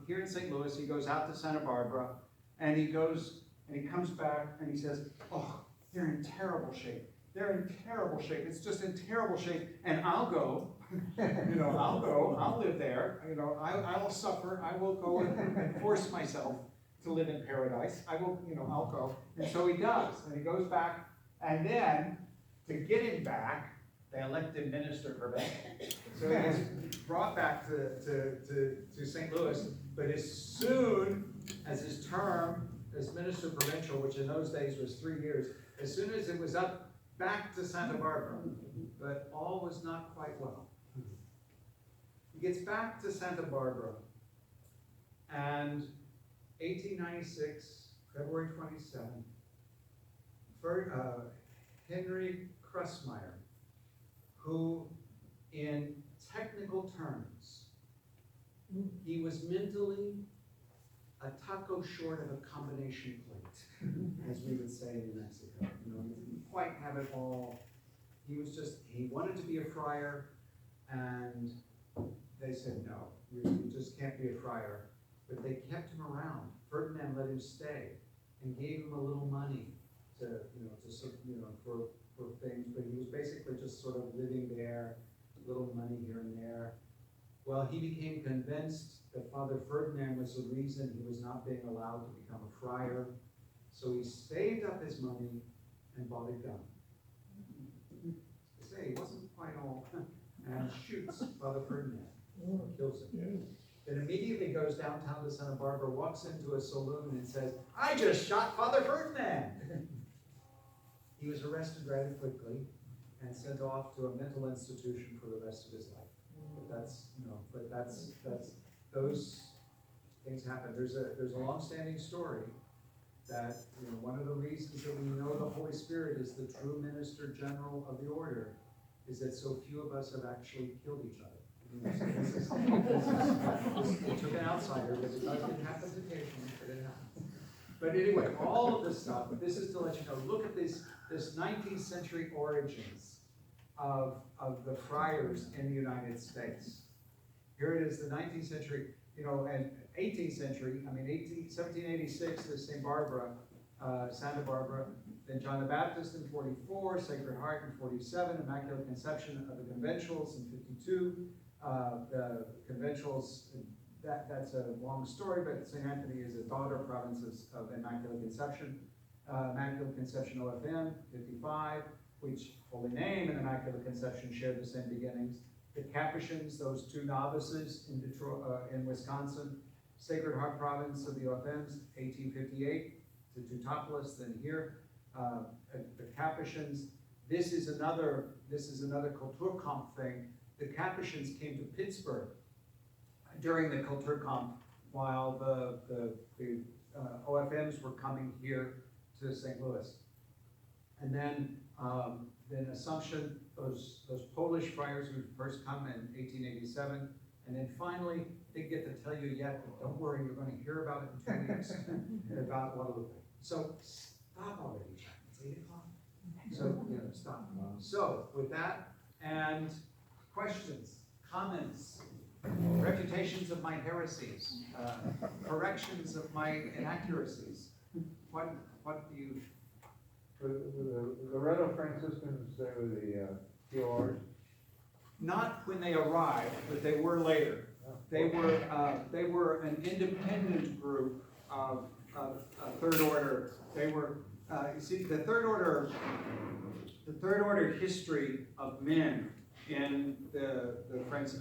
here in St. Louis, he goes out to Santa Barbara, and he goes, and he comes back, and he says, oh, they're in terrible shape. They're in terrible shape. It's just in terrible shape, and I'll go. I'll live there. I will suffer. I will go and force myself to live in paradise. I'll go. And so he does, and he goes back, and then to get him back, they elect him minister provincial. So he gets brought back to St. Louis, but as soon as his term as minister provincial, which in those days was 3 years, as soon as it was up, back to Santa Barbara, but all was not quite well. He gets back to Santa Barbara, and 1896, February 27th, Henry Kressmeyer, who in technical terms, he was mentally a taco short of a combination plate, as we would say in New Mexico. He didn't quite have it all. He wanted to be a friar, and they said, no, you just can't be a friar. But they kept him around. Ferdinand let him stay and gave him a little money for things, but he was basically just sort of living there, little money here and there. Well, he became convinced that Father Ferdinand was the reason he was not being allowed to become a friar. So he saved up his money and bought a gun. They say he wasn't quite all, and shoots Father Ferdinand, kills him. Yeah. Then immediately goes downtown to Santa Barbara, walks into a saloon and says, I just shot Father Ferdinand. He was arrested rather quickly and sent off to a mental institution for the rest of his life. But that's those things happen. There's a long-standing story that one of the reasons that we know the Holy Spirit is the true Minister General of the Order is that so few of us have actually killed each other. It took an outsider, but it didn't happen occasionally, but it happens. But anyway, all of this stuff, but this is to let you know, look at this 19th century origins of the friars in the United States. Here it is, the 19th century, and 18th century, 1786, there's St. Barbara, Santa Barbara, then John the Baptist in 44, Sacred Heart in 47, Immaculate Conception of the Conventuals in 52, the Conventuals, that's a long story, but St. Anthony is a daughter province of Immaculate Conception. Immaculate Conception OFM, 55, which Holy Name and Immaculate Conception share the same beginnings. The Capuchins, those two novices in Detroit, in Wisconsin, Sacred Heart Province of the OFMs, 1858, to Teutopolis, then here. The Capuchins, this is another Kulturkampf thing. The Capuchins came to Pittsburgh during the Kulturkampf while the OFMs were coming here to St. Louis. And then Assumption, those Polish friars who first come in 1887, and then finally, I didn't get to tell you yet, but don't worry, you're gonna hear about it in 2 weeks, about Guadalupe. So stop already, Jack, it's 8 o'clock. So, stop. So with that, and questions, comments, refutations of my heresies, corrections of my inaccuracies, what do you? The Loretto Franciscans, they were the PORs? Not when they arrived, but they were later. They were an independent group of third order. They were, you see, the third order history of men in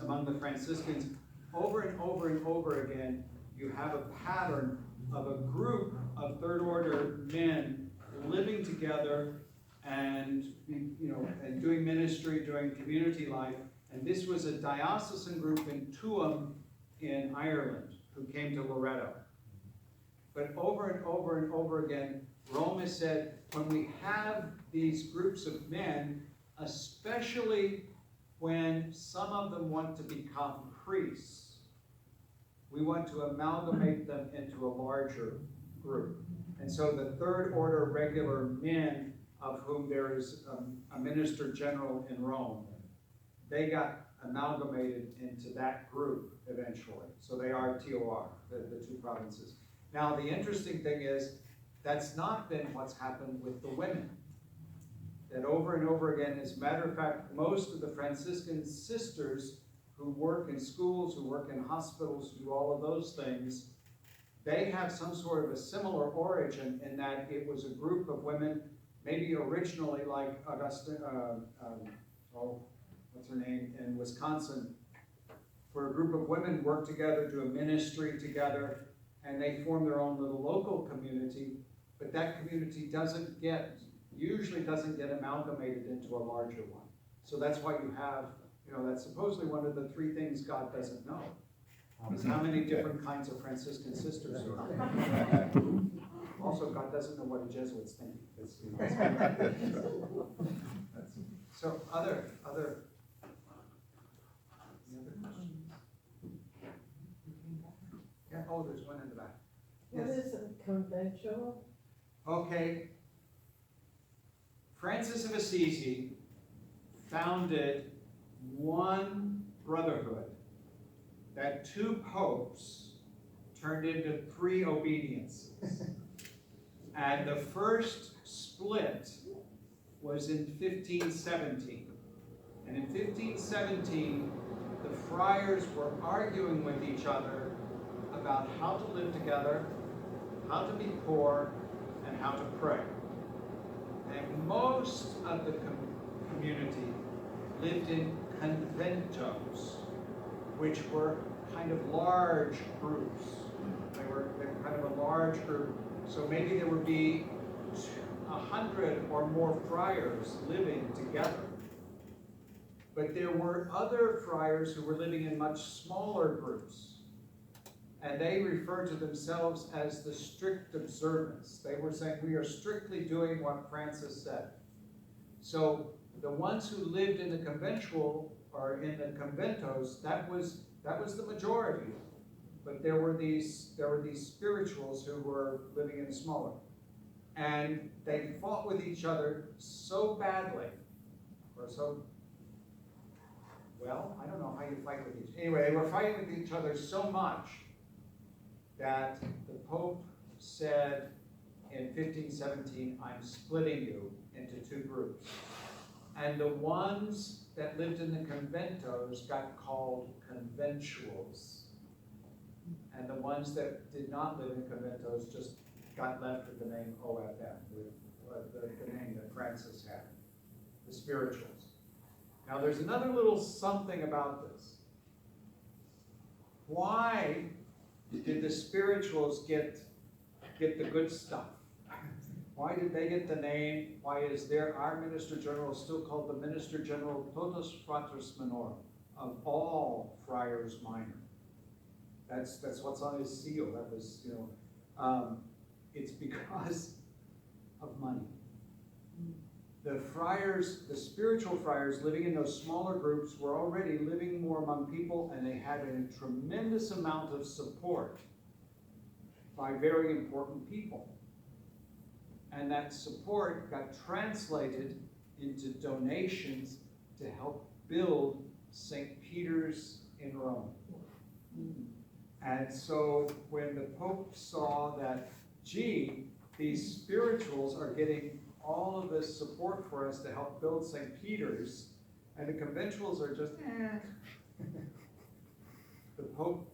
among the Franciscans, over and over and over again, you have a pattern of a group of third order men living together and and doing ministry, doing community life. And this was a diocesan group in Tuam in Ireland who came to Loretto. But over and over and over again, Rome has said, when we have these groups of men, especially when some of them want to become priests, we want to amalgamate them into a larger group. And so the third order regular men, of whom there is a minister general in Rome, they got amalgamated into that group eventually. So they are TOR, the two provinces. Now the interesting thing is, that's not been what's happened with the women. That over and over again, as a matter of fact, most of the Franciscan sisters who work in schools, who work in hospitals, who do all of those things, they have some sort of a similar origin in that it was a group of women, maybe originally like Augustine, what's her name, in Wisconsin, where a group of women work together, do a ministry together, and they form their own little local community, but that community usually doesn't get amalgamated into a larger one. So that's why you have, that's supposedly one of the 3 things God doesn't know, is how many different kinds of Franciscan sisters there are. Also, God doesn't know what the Jesuits think. So other questions? Yeah, there's one in the back. What Yes. is a conventual? Okay. Francis of Assisi founded one brotherhood that 2 popes turned into 3 obediences. And the first split was in 1517. And in 1517, the friars were arguing with each other about how to live together, how to be poor, and how to pray. And most of the community lived in conventos, which were kind of large groups. They were kind of a large group. So maybe there would be 100 or more friars living together. But there were other friars who were living in much smaller groups. And they referred to themselves as the strict observance. They were saying, we are strictly doing what Francis said. So the ones who lived in the conventual or in the conventos, that was the majority. But there were these spirituals who were living in smaller. And they fought with each other so badly, or so, well, I don't know how you fight with each other. Anyway, they were fighting with each other so much that the Pope said in 1517, I'm splitting you into 2 groups. And the ones that lived in the conventos got called conventuals. And the ones that did not live in conventos just got left with the name OFM, the name that Francis had, the spirituals. Now there's another little something about this. Why did the spirituals get the good stuff? Why did they get the name? Why is our minister general still called the minister general totus fraters minor, of all friars minor? That's what's on his seal. That was, It's because of money. The friars, the spiritual friars living in those smaller groups were already living more among people, and they had a tremendous amount of support by very important people. And that support got translated into donations to help build St. Peter's in Rome. And so when the Pope saw that, gee, these spirituals are getting all of this support for us to help build St. Peter's, and the conventuals are just, the Pope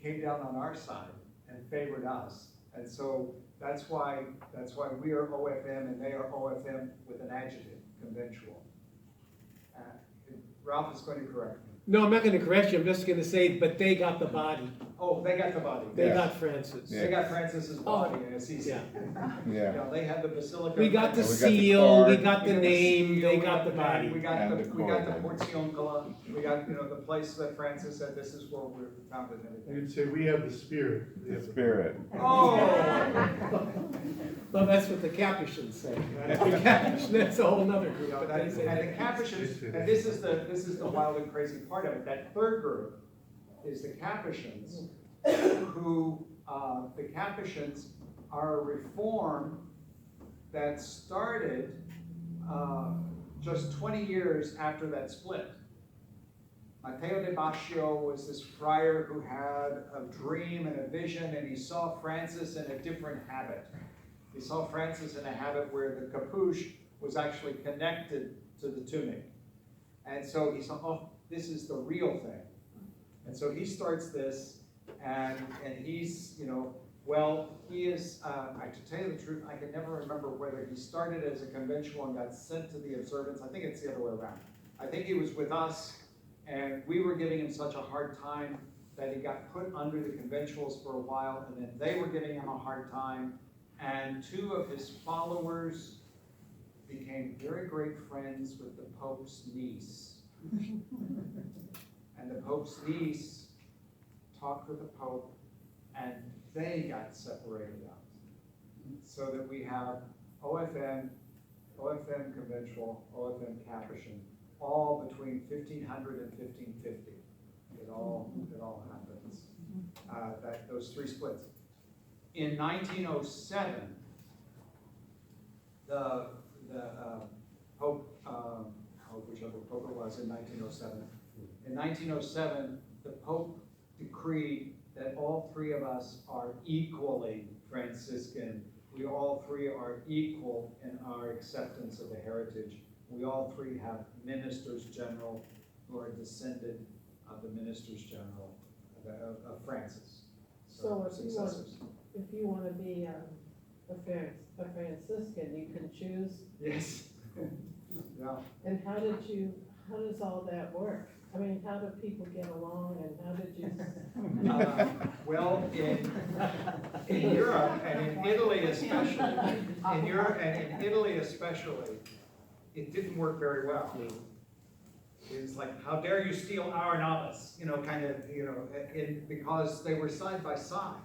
came down on our side and favored us. And so that's why we are OFM and they are OFM with an adjective, conventual. Ralph is going to correct me. No, I'm not gonna correct you, I'm just gonna say, but they got the body. Oh, they got the body. They Yeah. got Francis. Yeah. They got Francis's body in Assisi. Yeah. Yeah. You know, they had the basilica. We got the we got the seal, we card. got the name, seal, they we got the name, body. We got And the, the we got the card. Portioncola, we got, you know, the place that Francis said, this is where we're founded and everything. You'd say we have the spirit. We The have the- spirit. Oh! Well, that's what the Capuchins say. The Capuchin, that's a whole nother You group, know, but that, they say and the that. Capuchins, and this is the wild and crazy part of it, that third group is the Capuchins, who, the Capuchins are a reform that started, just 20 years after that split. Matteo de Baccio was this friar who had a dream and a vision, and he saw Francis in a different habit. He saw Francis in a habit where the capuche was actually connected to the tunic. And so he saw, oh, this is the real thing. And so he starts this, and he's, you know, well, he is, to tell you the truth, I can never remember whether he started as a conventual and got sent to the observance. I think it's the other way around. I think he was with us, and we were giving him such a hard time that he got put under the conventuals for a while, and then they were giving him a hard time, and two of his followers became very great friends with the Pope's niece. And the Pope's niece talked with the Pope, and they got separated out. So that we have OFM conventual, OFM Capuchin, all between 1500 and 1550. It all happens. Those three splits. In 1907, the Pope, whichever Pope it was in 1907, in 1907, the Pope decreed that all three of us are equally Franciscan. We all three are equal in our acceptance of the heritage. We all three have ministers general who are descended of the ministers general of Francis. So if you want, successors. if you want to be a Franciscan, you can choose. Yes. Yeah. And how does all that work? I mean, how do people get along, and how did you? Well, in Europe and in Italy especially, it didn't work very well. It's like, how dare you steal our novice? You know, kind of, you know, because they were side by side.